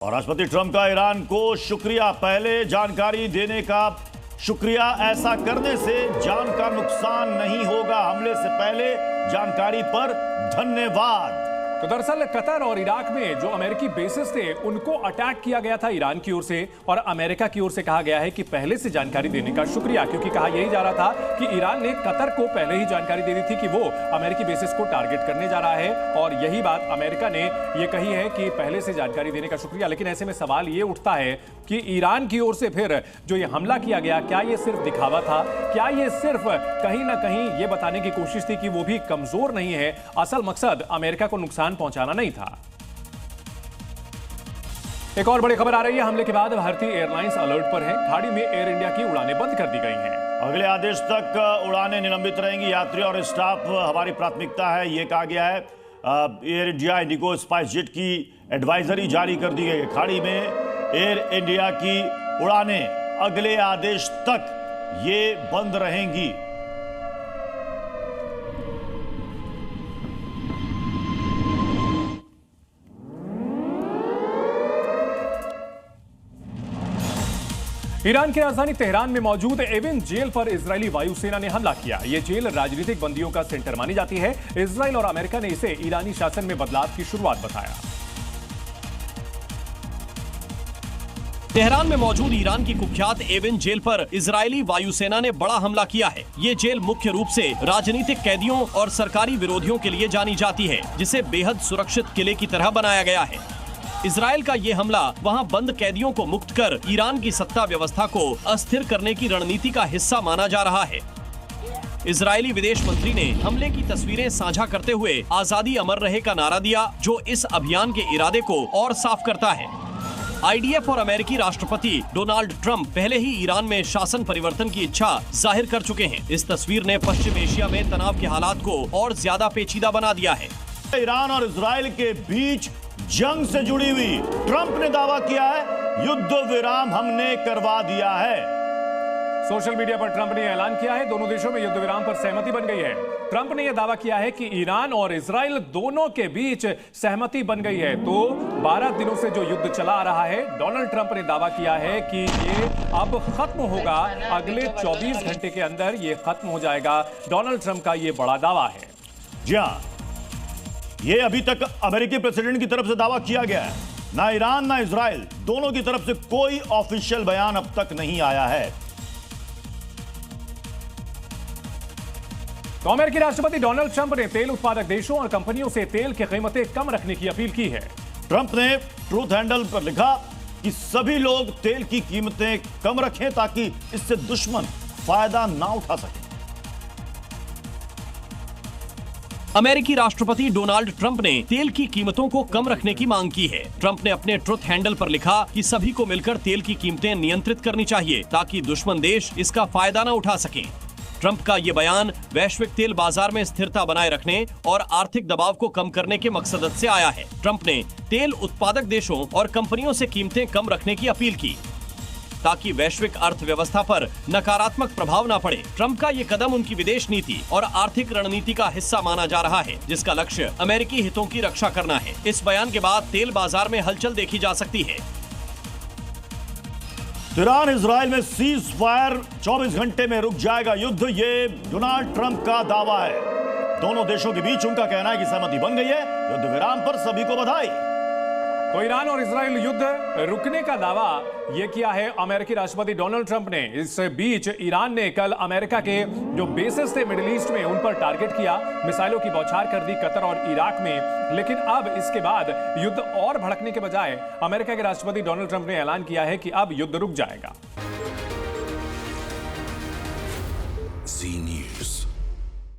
और राष्ट्रपति ट्रंप का ईरान को शुक्रिया, पहले जानकारी देने का शुक्रिया। ऐसा करने से जान का नुकसान नहीं होगा, हमले से पहले जानकारी पर धन्यवाद। तो दरअसल कतर और इराक में जो अमेरिकी बेसेस थे उनको अटैक किया गया था ईरान की ओर से, और अमेरिका की ओर से कहा गया है कि पहले से जानकारी देने का शुक्रिया, क्योंकि कहा यही जा रहा था कि ईरान ने कतर को पहले ही जानकारी दे दी थी कि वो अमेरिकी बेसेस को टारगेट करने जा रहा है, और यही बात अमेरिका ने ये कही है कि पहले से जानकारी देने का शुक्रिया। लेकिन ऐसे में सवाल ये उठता है कि ईरान की ओर से फिर जो ये हमला किया गया, क्या ये सिर्फ दिखावा था? क्या ये सिर्फ कहीं ना कहीं ये बताने की कोशिश थी कि वो भी कमजोर नहीं है? असल मकसद अमेरिका को नुकसान पहुंचाना नहीं था। एक और बड़ी खबर आ रही है, हमले के बाद भारतीय एयरलाइंस अलर्ट पर है। खाड़ी में एयर इंडिया की उड़ानें बंद कर दी गई हैं। अगले आदेश तक उड़ानें निलंबित रहेंगी। यात्री और स्टाफ हमारी प्राथमिकता है, ये कहा गया है। Air India, Indigo, spice jet की एडवाइजरी जारी कर दी गई है। खाड़ी में एयर इंडिया की उड़ानें अगले आदेश तक ये बंद रहेंगी। ईरान की राजधानी तेहरान में मौजूद एविन जेल पर इजरायली वायुसेना ने हमला किया। यह जेल राजनीतिक बंदियों का सेंटर मानी जाती है। इजरायल और अमेरिका ने इसे ईरानी शासन में बदलाव की शुरुआत बताया। तेहरान में मौजूद ईरान की कुख्यात एविन जेल पर इजरायली वायुसेना ने बड़ा हमला किया है। ये जेल मुख्य रूप से राजनीतिक कैदियों और सरकारी विरोधियों के लिए जानी जाती है, जिसे बेहद सुरक्षित किले की तरह बनाया गया है। इजरायल का ये हमला वहां बंद कैदियों को मुक्त कर ईरान की सत्ता व्यवस्था को अस्थिर करने की रणनीति का हिस्सा माना जा रहा है। इजरायली विदेश मंत्री ने हमले की तस्वीरें साझा करते हुए आजादी अमर रहे का नारा दिया, जो इस अभियान के इरादे को और साफ करता है। आईडीएफ और अमेरिकी राष्ट्रपति डोनाल्ड ट्रंप पहले ही ईरान में शासन परिवर्तन की इच्छा जाहिर कर चुके हैं। इस तस्वीर ने पश्चिम एशिया में तनाव के हालात को और ज्यादा पेचीदा बना दिया है। ईरान और इजरायल के बीच जंग से जुड़ी हुई ट्रंप ने दावा किया है, युद्ध विराम हमने करवा दिया है। सोशल मीडिया पर ट्रंप ने ऐलान किया है, दोनों देशों में युद्ध विराम पर सहमति बन गई है। ट्रंप ने यह दावा किया है कि ईरान और इजरायल दोनों के बीच सहमति बन गई है। तो 12 दिनों से जो युद्ध चला आ रहा है, डोनाल्ड ट्रंप ने दावा किया है कि ये अब खत्म होगा, अगले 24 घंटे के अंदर ये खत्म हो जाएगा। डोनाल्ड ट्रंप का ये बड़ा दावा है। जी हाँ, ये अभी तक अमेरिकी प्रेसिडेंट की तरफ से दावा किया गया है। ना ईरान ना इजराइल, दोनों की तरफ से कोई ऑफिशियल बयान अब तक नहीं आया है। तो अमेरिकी राष्ट्रपति डोनाल्ड ट्रंप ने तेल उत्पादक देशों और कंपनियों से तेल की कीमतें कम रखने की अपील की है। ट्रंप ने ट्रूथ हैंडल पर लिखा कि सभी लोग तेल की कीमतें कम रखें ताकि इससे दुश्मन फायदा ना उठा सके। अमेरिकी राष्ट्रपति डोनाल्ड ट्रंप ने तेल की कीमतों को कम रखने की मांग की है। ट्रंप ने अपने ट्रुथ हैंडल पर लिखा कि सभी को मिलकर तेल की कीमतें नियंत्रित करनी चाहिए ताकि दुश्मन देश इसका फायदा न उठा सकें। ट्रंप का ये बयान वैश्विक तेल बाजार में स्थिरता बनाए रखने और आर्थिक दबाव को कम करने के मकसद से आया है। ट्रंप ने तेल उत्पादक देशों और कंपनियों से कीमतें कम रखने की अपील की ताकि वैश्विक अर्थव्यवस्था पर नकारात्मक प्रभाव न पड़े। ट्रंप का ये कदम उनकी विदेश नीति और आर्थिक रणनीति का हिस्सा माना जा रहा है, जिसका लक्ष्य अमेरिकी हितों की रक्षा करना है। इस बयान के बाद तेल बाजार में हलचल देखी जा सकती है। ईरान इजराइल में सीज फायर 24 घंटे में रुक जाएगा युद्ध, ये डोनाल्ड ट्रंप का दावा है। दोनों देशों के बीच उनका कहना है कि सहमति बन गई है। युद्ध विराम पर सभी को बधाई। तो ईरान और इजराइल युद्ध रुकने का दावा यह किया है अमेरिकी राष्ट्रपति डोनाल्ड ट्रंप ने। इस बीच ईरान ने कल अमेरिका के जो बेसेस थे मिडिल ईस्ट में, उन पर टारगेट किया, मिसाइलों की बौछार कर दी कतर और इराक में। लेकिन अब इसके बाद युद्ध और भड़कने के बजाय अमेरिका के राष्ट्रपति डोनाल्ड ट्रंप ने ऐलान किया है कि अब युद्ध रुक जाएगा।